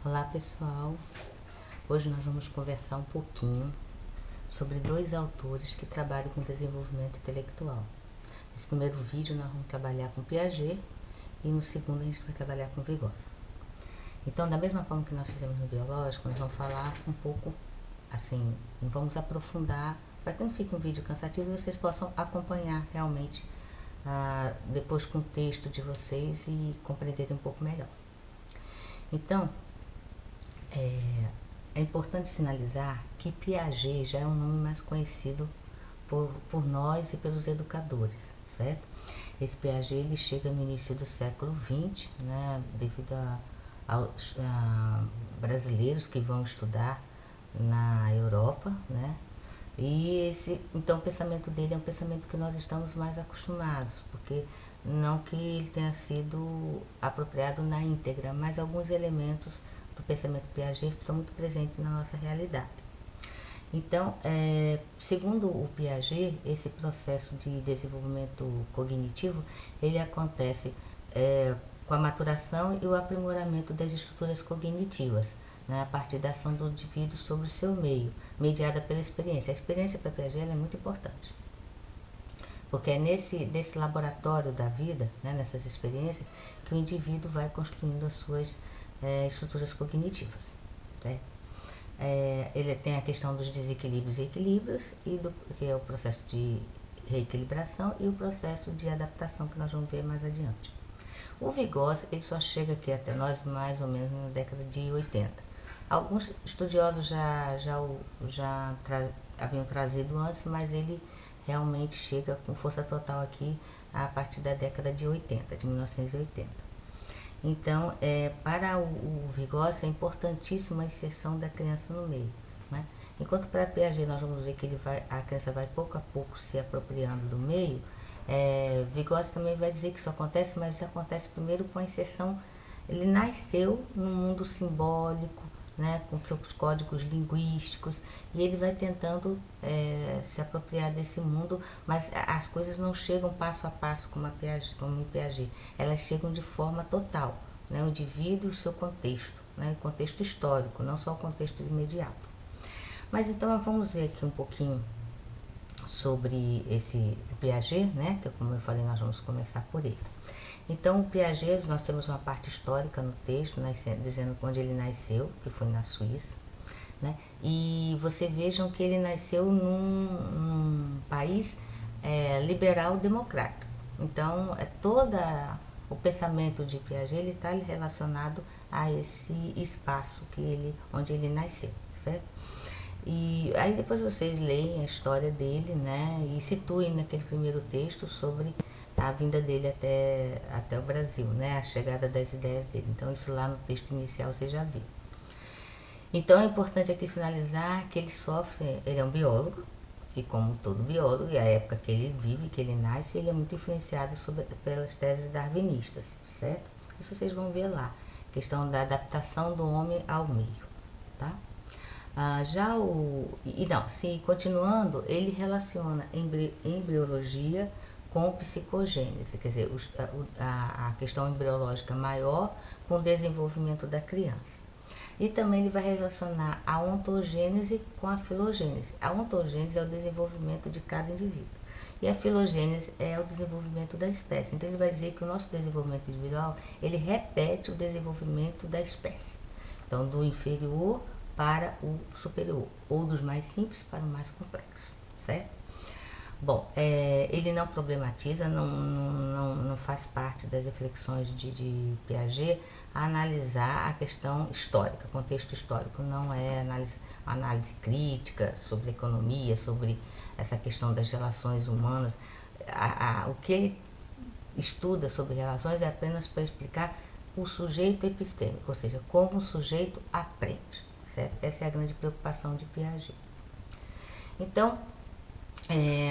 Olá pessoal, hoje nós vamos conversar um pouquinho sobre dois autores que trabalham com desenvolvimento intelectual. Nesse primeiro vídeo nós vamos trabalhar com Piaget e no segundo a gente vai trabalhar com Vygotsky. Então, da mesma forma que nós fizemos no biológico, nós vamos falar um pouco assim, vamos aprofundar para que não fique um vídeo cansativo e vocês possam acompanhar realmente depois com o texto de vocês e compreenderem um pouco melhor. Então, é importante sinalizar que Piaget já é um nome mais conhecido por nós e pelos educadores, certo? Esse Piaget ele chega no início do século XX, né, devido a brasileiros que vão estudar na Europa, né? E então o pensamento dele é um pensamento que nós estamos mais acostumados, porque não que ele tenha sido apropriado na íntegra, mas alguns elementos do pensamento Piaget estão muito presentes na nossa realidade. Então, segundo o Piaget, esse processo de desenvolvimento cognitivo, ele acontece com a maturação e o aprimoramento das estruturas cognitivas, né, a partir da ação do indivíduo sobre o seu meio, mediada pela experiência. A experiência para Piaget é muito importante, porque é nesse laboratório da vida, né, nessas experiências, que o indivíduo vai construindo as suas estruturas cognitivas. Né? Ele tem a questão dos desequilíbrios e equilíbrios, que é o processo de reequilibração e o processo de adaptação que nós vamos ver mais adiante. O Vygotsky ele só chega aqui até nós mais ou menos na década de 80. Alguns estudiosos já haviam trazido antes, mas ele realmente chega com força total aqui a partir da década de 80, de 1980. Então, para o Vygotsky é importantíssima a inserção da criança no meio. Né? Enquanto para Piaget nós vamos ver que a criança vai pouco a pouco se apropriando do meio, Vygotsky também vai dizer que isso acontece, mas isso acontece primeiro com a inserção. Ele nasceu num mundo simbólico, né, com seus códigos linguísticos, e ele vai tentando se apropriar desse mundo, mas as coisas não chegam passo a passo como em Piaget, elas chegam de forma total, né, o indivíduo e o seu contexto, né, o contexto histórico, não só o contexto imediato. Mas então vamos ver aqui um pouquinho sobre o Piaget, né, que como eu falei, nós vamos começar por ele. Então, o Piaget, nós temos uma parte histórica no texto, né, dizendo onde ele nasceu, que foi na Suíça. Né, e vocês vejam que ele nasceu num país liberal democrático. Então, todo o pensamento de Piaget ele está relacionado a esse espaço onde ele nasceu, certo? E aí depois vocês leem a história dele, né, e situem naquele primeiro texto sobre a vinda dele até o Brasil, né, a chegada das ideias dele. Então isso lá no texto inicial você já viu. Então é importante aqui sinalizar que ele é um biólogo, e como todo biólogo, e a época que ele vive, que ele nasce, ele é muito influenciado pelas teses darwinistas, certo? Isso vocês vão ver lá, questão da adaptação do homem ao meio, tá? Continuando, ele relaciona embriologia com psicogênese, quer dizer, a questão embriológica maior com o desenvolvimento da criança. E também ele vai relacionar a ontogênese com a filogênese. A ontogênese é o desenvolvimento de cada indivíduo. E a filogênese é o desenvolvimento da espécie. Então ele vai dizer que o nosso desenvolvimento individual, ele repete o desenvolvimento da espécie. Então, do inferior para o superior, ou dos mais simples para o mais complexo, certo? Bom, ele não problematiza, não faz parte das reflexões de Piaget analisar a questão histórica, contexto histórico, não é análise crítica sobre economia, sobre essa questão das relações humanas. O que ele estuda sobre relações é apenas para explicar o sujeito epistêmico, ou seja, como o sujeito aprende. Certo? Essa é a grande preocupação de Piaget. Então,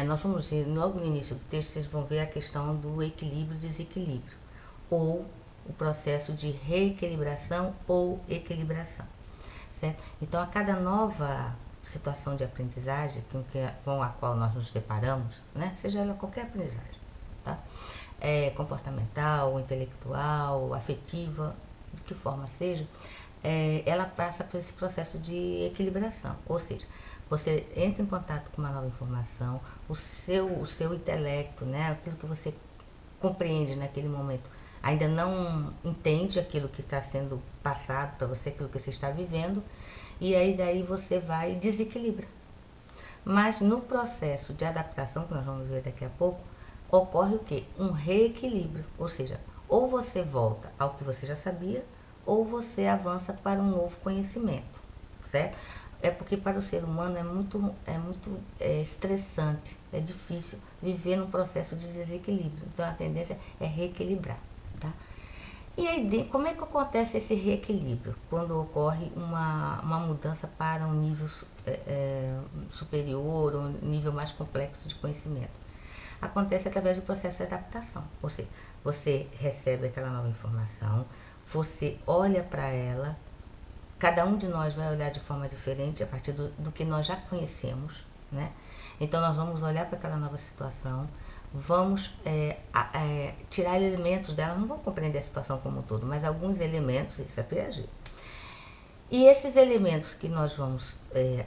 nós vamos ver, logo no início do texto, vocês vão ver a questão do equilíbrio e desequilíbrio, ou o processo de reequilibração ou equilibração. Certo? Então, a cada nova situação de aprendizagem com a qual nós nos deparamos, né, seja ela qualquer aprendizagem, tá? Comportamental, intelectual, afetiva, de que forma seja, ela passa por esse processo de equilibração, ou seja, você entra em contato com uma nova informação, o seu intelecto, né, aquilo que você compreende naquele momento, ainda não entende aquilo que está sendo passado para você, aquilo que você está vivendo, e aí daí você vai e desequilibra. Mas no processo de adaptação, que nós vamos ver daqui a pouco, ocorre o quê? Um reequilíbrio, ou seja, ou você volta ao que você já sabia, ou você avança para um novo conhecimento, certo? É porque para o ser humano é estressante, é difícil viver num processo de desequilíbrio. Então a tendência é reequilibrar, tá? E aí, como é que acontece esse reequilíbrio? Quando ocorre uma mudança para um nível superior, ou um nível mais complexo de conhecimento. Acontece através do processo de adaptação. Ou seja, você recebe aquela nova informação, você olha para ela, cada um de nós vai olhar de forma diferente a partir do que nós já conhecemos, né? Então nós vamos olhar para aquela nova situação, vamos tirar elementos dela, não vou compreender a situação como um todo, mas alguns elementos, isso é Piaget. E esses elementos que nós vamos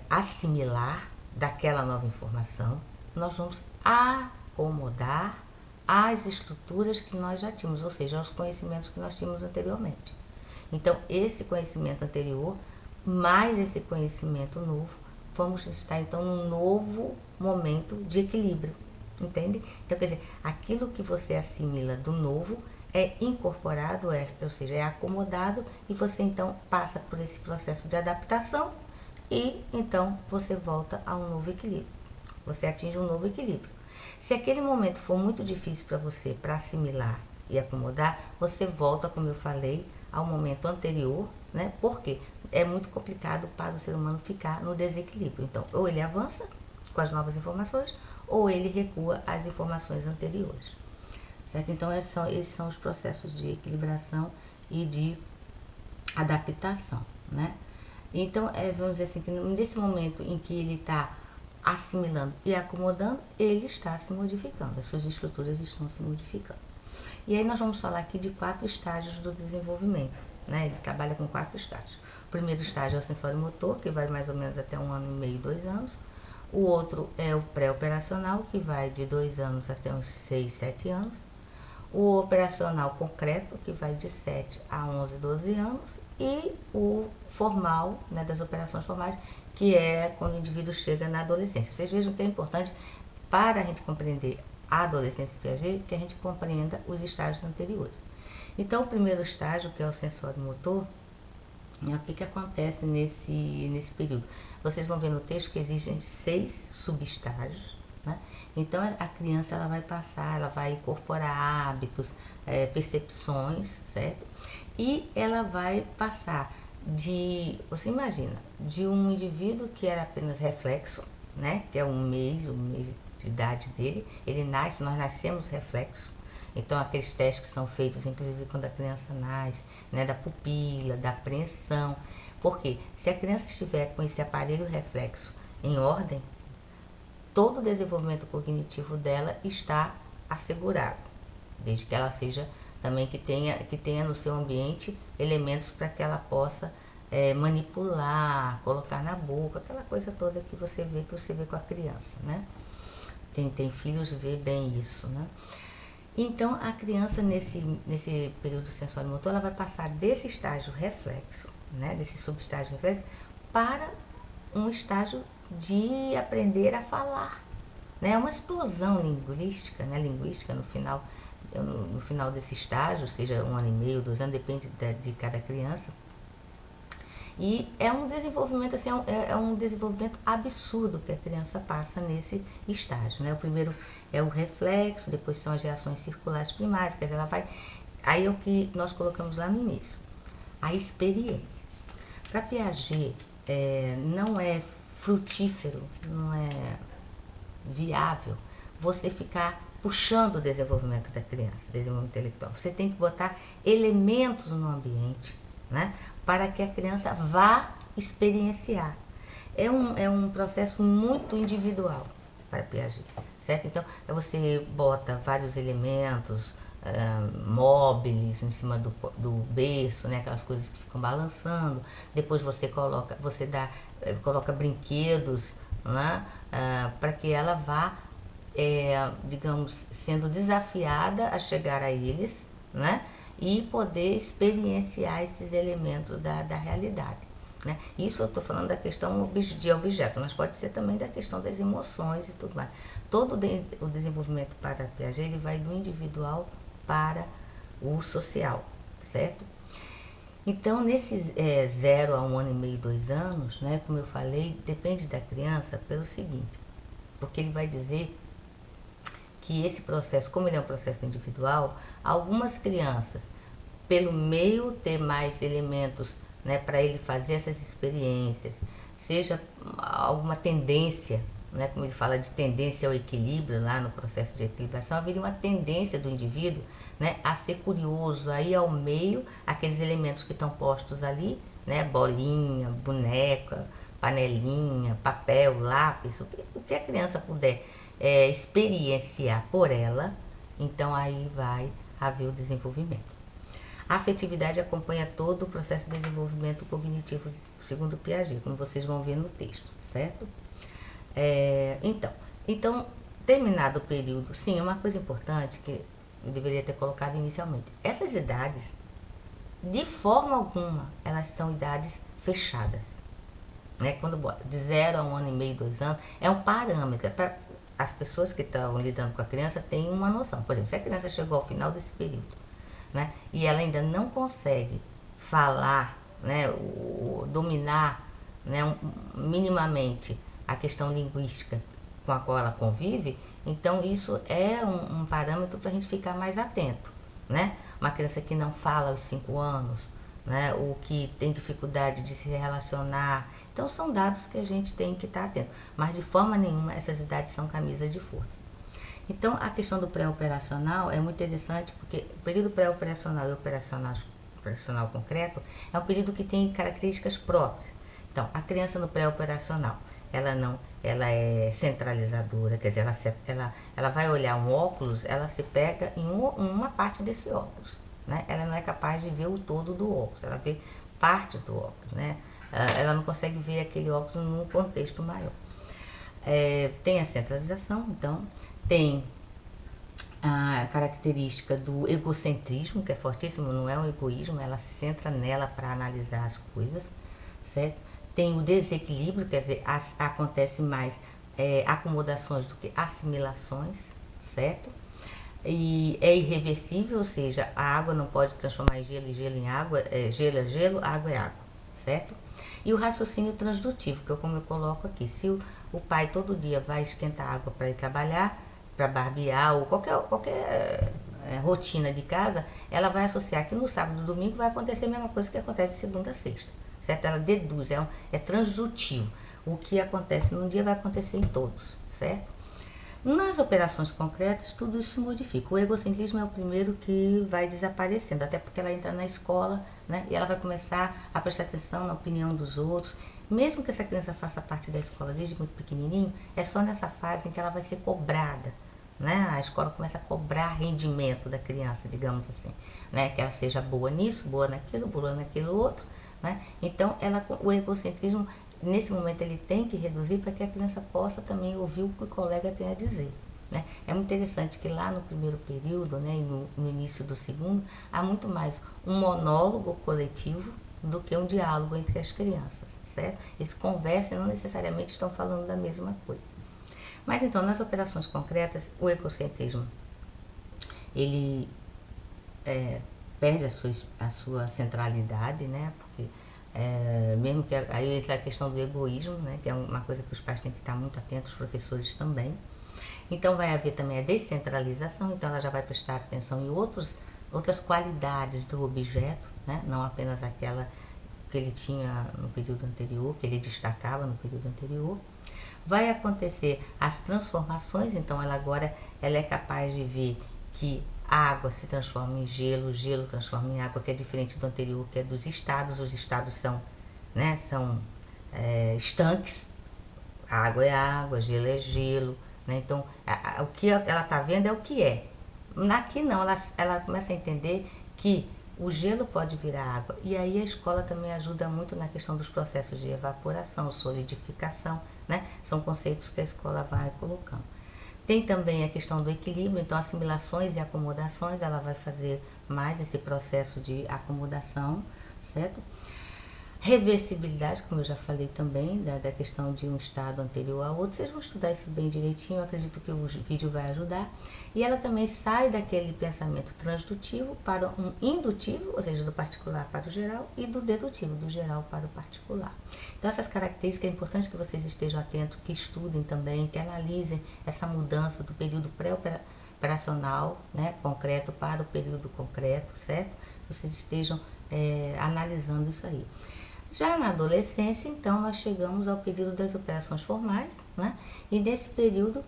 assimilar daquela nova informação, nós vamos acomodar às estruturas que nós já tínhamos, ou seja, aos conhecimentos que nós tínhamos anteriormente. Então, esse conhecimento anterior, mais esse conhecimento novo, vamos estar então num novo momento de equilíbrio, entende? Então, quer dizer, aquilo que você assimila do novo é incorporado, ou seja, é acomodado, e você então passa por esse processo de adaptação e então você volta a um novo equilíbrio. Você atinge um novo equilíbrio. Se aquele momento for muito difícil para você, para assimilar e acomodar, você volta, como eu falei, ao momento anterior, né? Porque é muito complicado para o ser humano ficar no desequilíbrio. Então, ou ele avança com as novas informações, ou ele recua às informações anteriores. Certo? Então, esses são os processos de equilibração e de adaptação, né? Então, vamos dizer assim, que nesse momento em que ele está assimilando e acomodando, ele está se modificando, as suas estruturas estão se modificando. E aí nós vamos falar aqui de 4 estágios do desenvolvimento, né? Ele trabalha com 4 estágios. O primeiro estágio é o sensório motor, que vai mais ou menos até 1 ano e meio, 2 anos. O outro é o pré-operacional, que vai de 2 anos até uns 6, 7 anos. O operacional concreto, que vai de 7 a 11, 12 anos. E o formal, né, das operações formais, que é quando o indivíduo chega na adolescência. Vocês vejam que é importante para a gente compreender a adolescência de Piaget, que a gente compreenda os estágios anteriores. Então, o primeiro estágio, que é o sensório motor, o que acontece nesse período? Vocês vão ver no texto que existem 6 subestágios, né? Então, a criança ela vai passar, ela vai incorporar hábitos, percepções, certo? E ela vai passar você imagina, de um indivíduo que era apenas reflexo, né? Que é o mês de idade dele, ele nasce, nós nascemos reflexo. Então, aqueles testes que são feitos, inclusive quando a criança nasce, né, da pupila, da apreensão. Porque se a criança estiver com esse aparelho reflexo em ordem, todo o desenvolvimento cognitivo dela está assegurado, desde que ela seja também que tenha no seu ambiente elementos para que ela possa manipular, colocar na boca, aquela coisa toda que você vê com a criança, né? Quem tem filhos vê bem isso, né? Então, a criança, nesse período sensório-motor, ela vai passar desse estágio reflexo, né, desse subestágio reflexo, para um estágio de aprender a falar, né? Uma explosão linguística, né, no final desse estágio, seja 1 ano e meio, 2 anos, depende de cada criança. E é um desenvolvimento, assim, é um desenvolvimento absurdo que a criança passa nesse estágio, né? O primeiro é o reflexo, depois são as reações circulares primárias, quer dizer, ela vai... Aí é o que nós colocamos lá no início, a experiência. Para Piaget, não é frutífero, não é viável você ficar puxando o desenvolvimento da criança, desenvolvimento intelectual. Você tem que botar elementos no ambiente, né, para que a criança vá experienciar. É um processo muito individual para Piaget, certo? Então, você bota vários elementos, móveis em cima do berço, né? Aquelas coisas que ficam balançando. Depois você coloca brinquedos, né? Para que ela vá, digamos, sendo desafiada a chegar a eles, né? E poder experienciar esses elementos da realidade. Né? Isso eu estou falando da questão de objeto, mas pode ser também da questão das emoções e tudo mais. Todo o desenvolvimento para Piaget, ele vai do individual para o social, certo? Então, nesses 0 a 1 ano e meio, 2 anos, né, como eu falei, depende da criança pelo seguinte, porque ele vai dizer que esse processo, como ele é um processo individual, algumas crianças, pelo meio ter mais elementos, né, para ele fazer essas experiências, seja alguma tendência, né, como ele fala de tendência ao equilíbrio lá no processo de equilibração, haveria uma tendência do indivíduo, né, a ser curioso, aí ao meio, aqueles elementos que estão postos ali, né, bolinha, boneca, panelinha, papel, lápis, o que a criança puder experienciar por ela, então aí vai haver o desenvolvimento. A afetividade acompanha todo o processo de desenvolvimento cognitivo, segundo Piaget, como vocês vão ver no texto, certo? Então, terminado o período, sim, é uma coisa importante que eu deveria ter colocado inicialmente. Essas idades, de forma alguma, elas são idades fechadas. Né? Quando bota de 0 a 1 ano e meio, 2 anos, é um parâmetro. Para as pessoas que estão lidando com a criança terem uma noção. Por exemplo, se a criança chegou ao final desse período, né, e ela ainda não consegue falar, né, dominar, né, minimamente a questão linguística com a qual ela convive, então isso é um parâmetro para a gente ficar mais atento. Né? Uma criança que não fala aos 5 anos, né, ou que tem dificuldade de se relacionar. Então são dados que a gente tem que estar atento. Mas de forma nenhuma essas idades são camisa de força. Então, a questão do pré-operacional é muito interessante, porque o período pré-operacional e operacional concreto é um período que tem características próprias. Então, a criança no pré-operacional, ela é centralizadora, quer dizer, ela vai olhar um óculos, ela se pega em uma parte desse óculos. Né? Ela não é capaz de ver o todo do óculos, ela vê parte do óculos. Né? Ela não consegue ver aquele óculos num contexto maior. Tem a centralização, então, tem a característica do egocentrismo, que é fortíssimo, não é um egoísmo, ela se centra nela para analisar as coisas, certo? Tem o desequilíbrio, quer dizer, acontece mais acomodações do que assimilações, certo? E é irreversível, ou seja, a água não pode transformar em gelo e gelo em água, gelo é gelo, água é água, certo? E o raciocínio transdutivo, que é como eu coloco aqui, se o pai todo dia vai esquentar água para ir trabalhar, para barbear ou qualquer rotina de casa, ela vai associar que no sábado e domingo vai acontecer a mesma coisa que acontece de segunda a sexta, certo? Ela deduz, é transdutivo. O que acontece num dia vai acontecer em todos, certo? Nas operações concretas, tudo isso se modifica. O egocentrismo é o primeiro que vai desaparecendo, até porque ela entra na escola, né, e ela vai começar a prestar atenção na opinião dos outros. Mesmo que essa criança faça parte da escola desde muito pequenininho, é só nessa fase em que ela vai ser cobrada. Né? A escola começa a cobrar rendimento da criança, digamos assim. Né? Que ela seja boa nisso, boa naquilo outro. Né? Então, o egocentrismo, nesse momento, ele tem que reduzir para que a criança possa também ouvir o que o colega tem a dizer. Né? É muito interessante que lá no primeiro período, né, e no início do segundo, há muito mais um monólogo coletivo do que um diálogo entre as crianças, certo? Eles conversam e não necessariamente estão falando da mesma coisa. Mas então, nas operações concretas, o egocentrismo, ele perde a sua centralidade, né? Porque mesmo que aí entra a questão do egoísmo, né? Que é uma coisa que os pais têm que estar muito atentos, os professores também. Então vai haver também a descentralização, então ela já vai prestar atenção em outras qualidades do objeto, né? Não apenas aquela que ele tinha no período anterior, que ele destacava no período anterior. Vai acontecer as transformações, então ela é capaz de ver que a água se transforma em gelo, o gelo transforma em água, que é diferente do anterior, que é dos estados. Os estados são estanques, a água é água, gelo é gelo. Né? Então, o que ela está vendo é o que é. Aqui não, ela começa a entender que o gelo pode virar água. E aí a escola também ajuda muito na questão dos processos de evaporação, solidificação, né? São conceitos que a escola vai colocando. Tem também a questão do equilíbrio, então assimilações e acomodações, ela vai fazer mais esse processo de acomodação, certo? Reversibilidade, como eu já falei também, da questão de um estado anterior a outro. Vocês vão estudar isso bem direitinho, eu acredito que o vídeo vai ajudar. E ela também sai daquele pensamento transdutivo para um indutivo, ou seja, do particular para o geral, e do dedutivo, do geral para o particular. Então essas características é importante que vocês estejam atentos, que estudem também, que analisem essa mudança do período pré-operacional, né, concreto, para o período concreto, certo? Vocês estejam analisando isso aí. Já na adolescência, então, nós chegamos ao período das operações formais, né? E nesse período,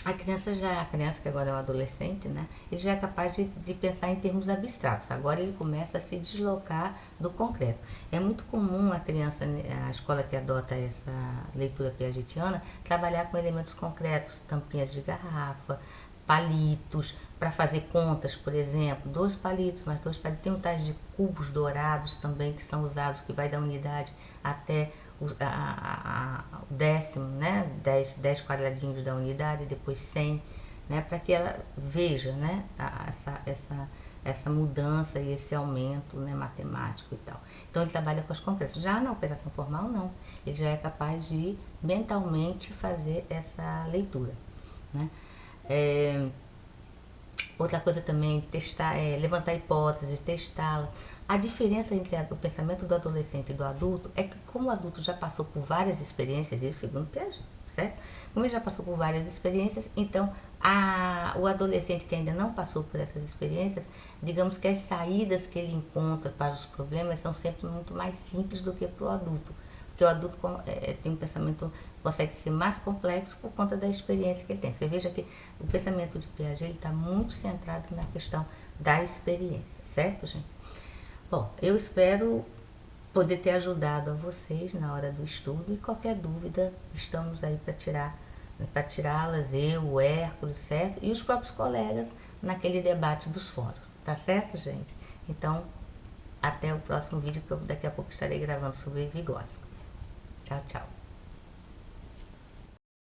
a criança que agora é um adolescente, né? Ele já é capaz de pensar em termos abstratos. Agora ele começa a se deslocar do concreto. É muito comum a escola que adota essa leitura piagetiana, trabalhar com elementos concretos, tampinhas de garrafa, palitos, para fazer contas, por exemplo, 2 palitos, mais 2 palitos. Tem um tais de cubos dourados também que são usados, que vai da unidade até o décimo, né? 10 quadradinhos da unidade, depois 100, né? Para que ela veja, né? Essa mudança e esse aumento, né, matemático e tal. Então ele trabalha com as concretas. Já na operação formal, não. Ele já é capaz de mentalmente fazer essa leitura, né? Outra coisa também, levantar hipóteses, testá-la. A diferença entre o pensamento do adolescente e do adulto é que, como o adulto já passou por várias experiências, isso segundo Piaget, certo? Como ele já passou por várias experiências, então o adolescente que ainda não passou por essas experiências, digamos que as saídas que ele encontra para os problemas são sempre muito mais simples do que para o adulto. Porque o adulto tem um pensamento, consegue ser mais complexo por conta da experiência que ele tem. Você veja que o pensamento de Piaget está muito centrado na questão da experiência, certo, gente? Bom, eu espero poder ter ajudado a vocês na hora do estudo, e qualquer dúvida estamos aí para tirá-las, eu, o Hércules, certo? E os próprios colegas naquele debate dos fóruns, tá certo, gente? Então, até o próximo vídeo, que eu daqui a pouco estarei gravando sobre Vygotsky. Tchau, tchau.